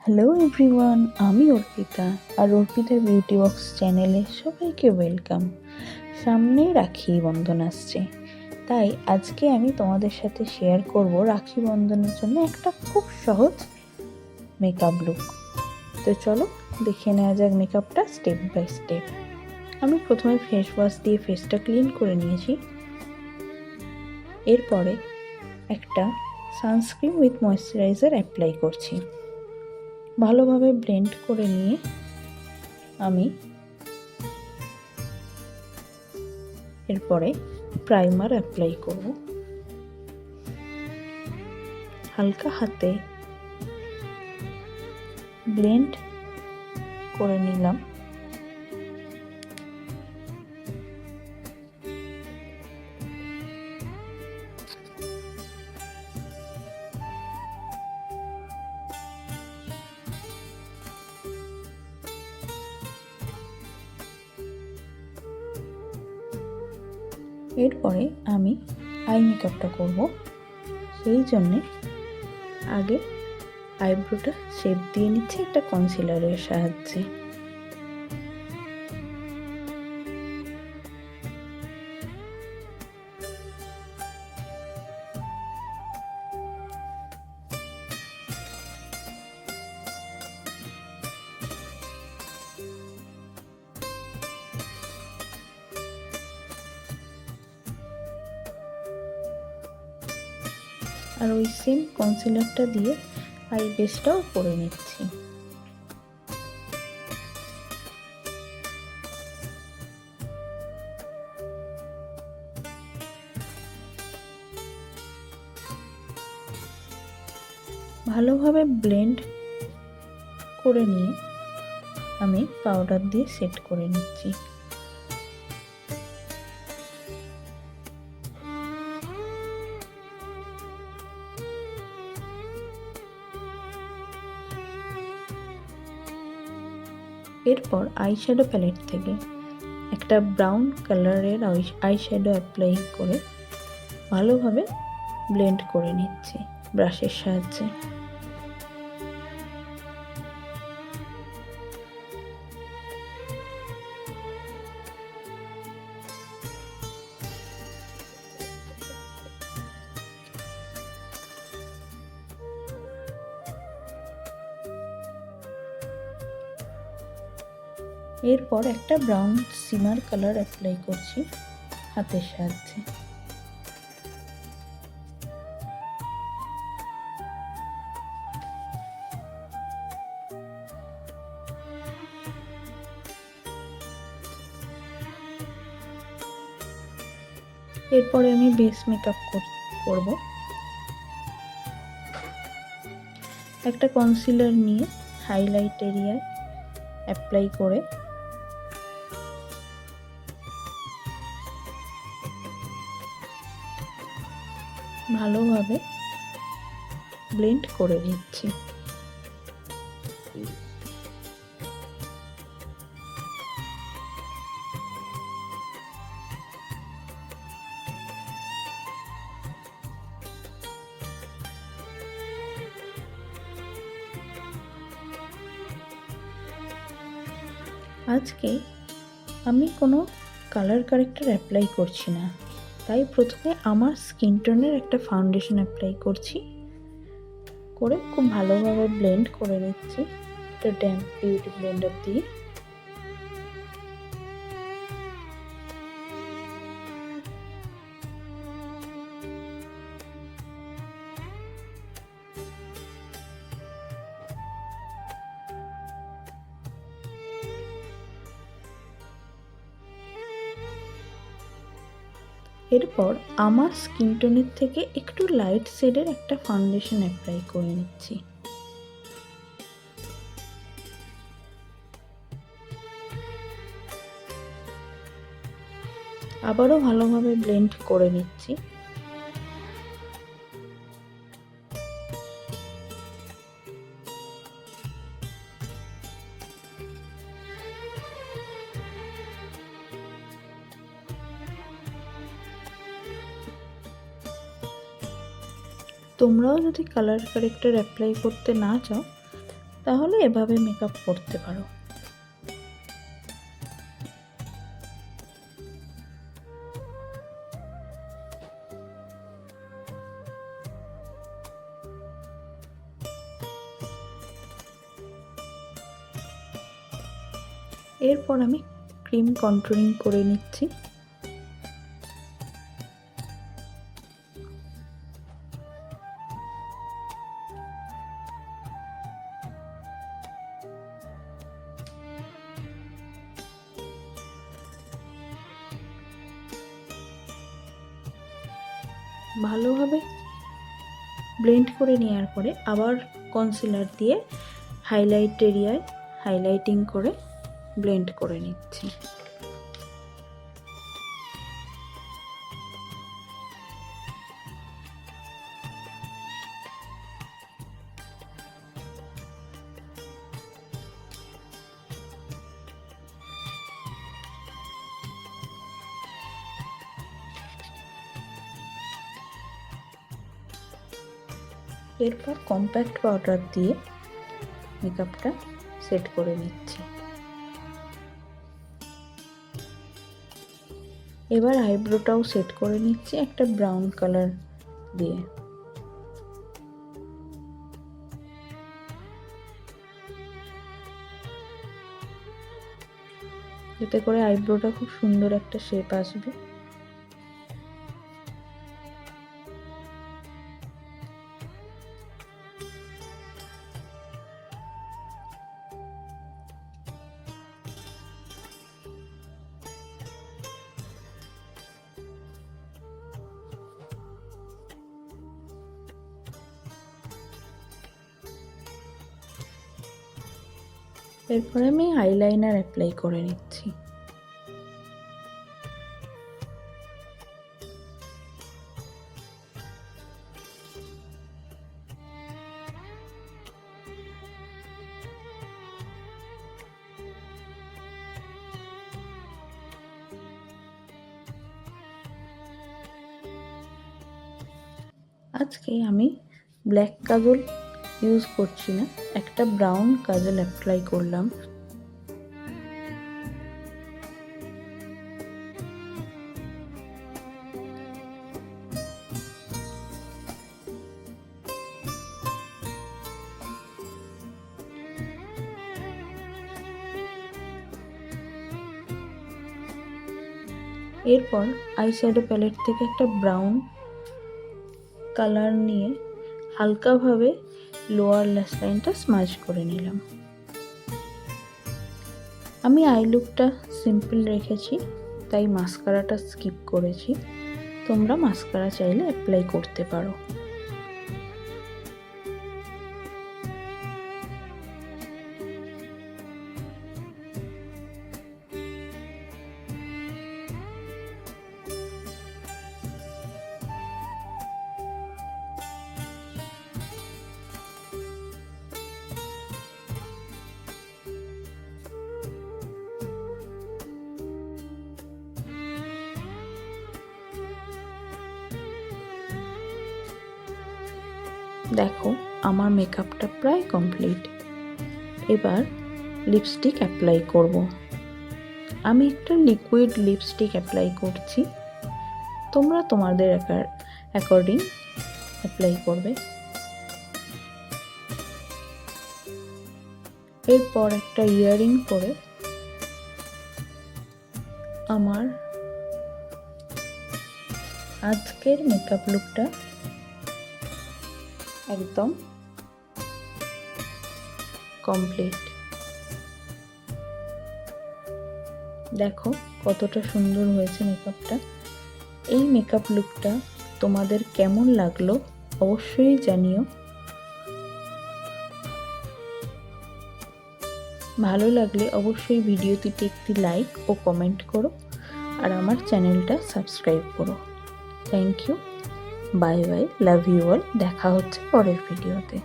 Hello everyone, আমি অর্পিতা আর অর্পিতার beauty box চ্যানেলে সবাইকে ওয়েলকাম। সামনেই রাখি বন্ধন আসছে, তাই আজকে আমি তোমাদের সাথে শেয়ার করব রাখি বন্ধনের জন্য একটা খুব সহজ মেকআপ লুক। তো চলো দেখে নেওয়া যাক মেকআপটা স্টেপ বাই স্টেপ। আমি প্রথমে ফেস ওয়াশ দিয়ে ফেসটা ক্লিন করে নিয়েছি। এরপরে একটা সানস্ক্রিন উইথ ময়েশ্চারাইজার অ্যাপ্লাই করছি। ভালোভাবে ব্লেন্ড করে নিয়ে আমি এরপরে প্রাইমার অ্যাপ্লাই করব। হালকা হাতে ব্লেন্ড করে নিলাম। এরপরে আমি আই মেকআপটা করব, সেই জন্যে আগে আইব্রোটা শেপ দিয়ে নিচ্ছি একটা কনসিলারের সাহায্যে। আর ওই সেম কনসিলারটা দিয়ে আই বেসটাও করে নিচ্ছি। ভালোভাবে ব্লেন্ড করে নিয়ে আমি পাউডার দিয়ে সেট করে নিচ্ছি। এরপর আইশ্যাডো প্যালেট থেকে একটা ব্রাউন কালারের আইশ্যাডো অ্যাপ্লাই করে ভালোভাবে ব্লেন্ড করে নিচ্ছি ব্রাশের সাহায্যে। এরপর একটা ব্রাউন সিমার কালার অ্যাপ্লাই করছি হাতের সাহায্যে। এরপরে আমি বেস মেকআপ করব। একটা কনসিলার নিয়ে হাইলাইট এরিয়ায় অ্যাপ্লাই করে ভালোভাবে ব্লেন্ড করে নিচ্ছি। আজকে আমি কোনো কালার কারেক্টর অ্যাপ্লাই করছি না, তাই প্রথমে আমার স্কিন টোনের একটা ফাউন্ডেশন অ্যাপ্লাই করছি, করে খুব ভালোভাবে ব্লেন্ড করে নিচ্ছি একটা ড্যাম্প বিউটি ব্লেন্ডার দিয়ে। এরপর আমার স্কিন টোনের থেকে একটু লাইট শেডের একটা ফাউন্ডেশন অ্যাপ্লাই করে নিচ্ছি। আবারও ভালোভাবে ব্লেন্ড করে নিচ্ছি। তোমরাও যদি কালার কারেক্টর অ্যাপ্লাই করতে না চাও তাহলে এভাবে মেকআপ করতে পারো। এরপর আমি ক্রিম কন্ট্রোলিং করে নিচ্ছি। ভালোভাবে ব্লেন্ড করে নেওয়ার পরে আবার কনসিলার দিয়ে হাইলাইট এরিয়ায় হাইলাইটিং করে ব্লেন্ড করে নিচ্ছি। এরপর কম্প্যাক্ট পাউডার দিয়ে মেকআপটা সেট করে নিচ্ছি। এবার আইব্রোটাও সেট করে নিচ্ছি একটা ব্রাউন কালার দিয়ে। এতে করে আইব্রোটা খুব সুন্দর একটা শেপ আসবে। এরপরে আমি আইলাইনার অ্যাপ্লাই করে নিচ্ছি। আজকে আমি ব্ল্যাক কাজল ইউজ করছি না, একটা ব্রাউন কাজল অ্যাপ্লাই করলাম। এরপর আইশ্যাডো প্যালেট থেকে একটা ব্রাউন কালার নিয়ে হালকাভাবে লোয়ার ল্যাশ লাইনটা স্মাজ করে নিলাম। আমি আই লুকটা সিম্পল রেখেছি, তাই মাস্কারাটা স্কিপ করেছি। তোমরা মাস্কারা চাইলে অ্যাপ্লাই করতে পারো। দেখো আমার মেকআপটা প্রায় কমপ্লিট। এবার লিপস্টিক অ্যাপ্লাই করব। আমি একটা লিকুইড লিপস্টিক অ্যাপ্লাই করছি, তোমরা তোমাদের অ্যাকর্ডিং অ্যাপ্লাই করবে। এরপর একটা ইয়াররিং পরে আমার আজকের মেকআপ লুকটা একদম কমপ্লিট। দেখো কতটা সুন্দর হয়েছে মেকআপটা। এই মেকআপ লুকটা তোমাদের কেমন লাগলো অবশ্যই জানিও। ভালো লাগলে অবশ্যই ভিডিওটিতে একটি লাইক ও কমেন্ট করো আর আমার চ্যানেলটা সাবস্ক্রাইব করো। Thank you, bye bye, love you all. দেখা হচ্ছে পরের ভিডিওতে।